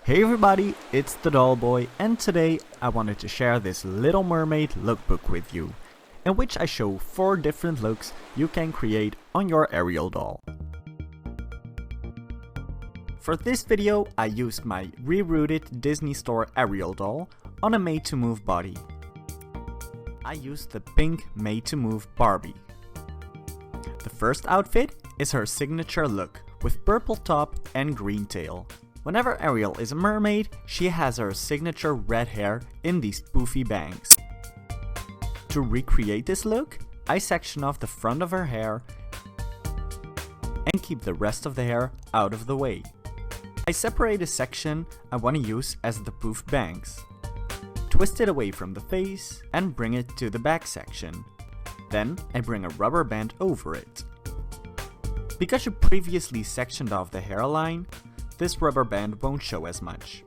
Hey everybody, it's TheDollBoy, and today I wanted to share this Little Mermaid lookbook with you, in which I show 4 different looks you can create on your Ariel doll. For this video I used my rerouted Disney Store Ariel doll on a made-to-move body. I used the pink made-to-move Barbie. The first outfit is her signature look, with purple top and green tail. Whenever Ariel is a mermaid, she has her signature red hair in these poofy bangs. To recreate this look, I section off the front of her hair and keep the rest of the hair out of the way. I separate a section I want to use as the poofed bangs. Twist it away from the face and bring it to the back section. Then I bring a rubber band over it. Because you previously sectioned off the hairline, this rubber band won't show as much.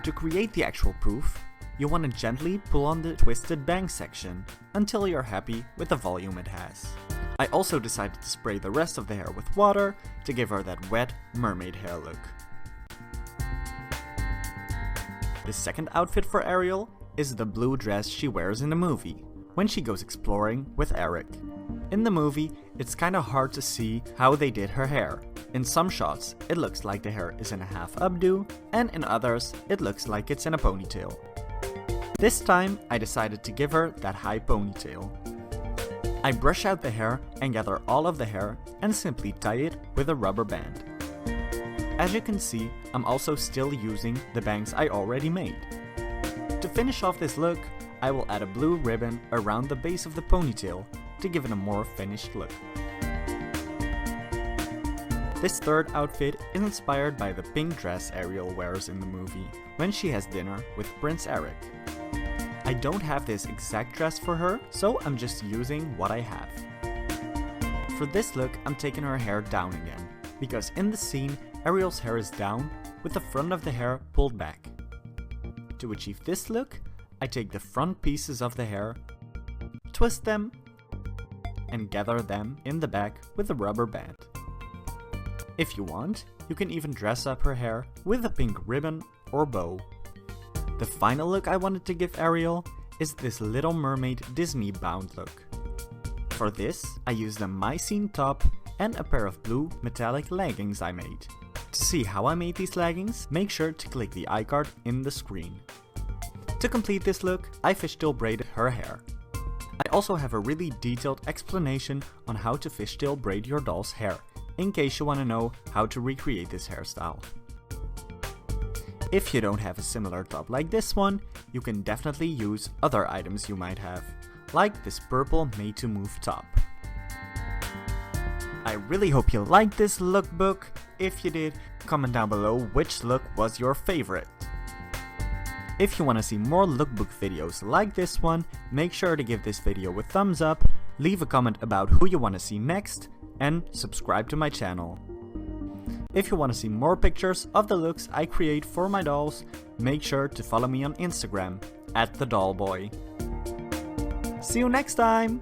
To create the actual poof, you want to gently pull on the twisted bang section until you're happy with the volume it has. I also decided to spray the rest of the hair with water to give her that wet mermaid hair look. The second outfit for Ariel is the blue dress she wears in the movie, when she goes exploring with Eric. In the movie, it's kinda hard to see how they did her hair. In some shots, it looks like the hair is in a half updo, and in others, it looks like it's in a ponytail. This time, I decided to give her that high ponytail. I brush out the hair and gather all of the hair and simply tie it with a rubber band. As you can see, I'm also still using the bangs I already made. To finish off this look, I will add a blue ribbon around the base of the ponytail to give it a more finished look. This third outfit is inspired by the pink dress Ariel wears in the movie when she has dinner with Prince Eric. I don't have this exact dress for her, so I'm just using what I have. For this look, I'm taking her hair down again, because in the scene, Ariel's hair is down with the front of the hair pulled back. To achieve this look, I take the front pieces of the hair, twist them, and gather them in the back with a rubber band. If you want, you can even dress up her hair with a pink ribbon or bow. The final look I wanted to give Ariel is this Little Mermaid Disney bound look. For this, I used a mycene top and a pair of blue metallic leggings I made. To see how I made these leggings, make sure to click the iCard in the screen. To complete this look, I fishtail braided her hair. I also have a really detailed explanation on how to fishtail braid your doll's hair, in case you want to know how to recreate this hairstyle. If you don't have a similar top like this one, you can definitely use other items you might have, like this purple made-to-move top. I really hope you liked this lookbook. If you did, comment down below which look was your favorite. If you want to see more lookbook videos like this one, make sure to give this video a thumbs up, leave a comment about who you want to see next, and subscribe to my channel. If you want to see more pictures of the looks I create for my dolls, make sure to follow me on Instagram @TheDollBoy. See you next time!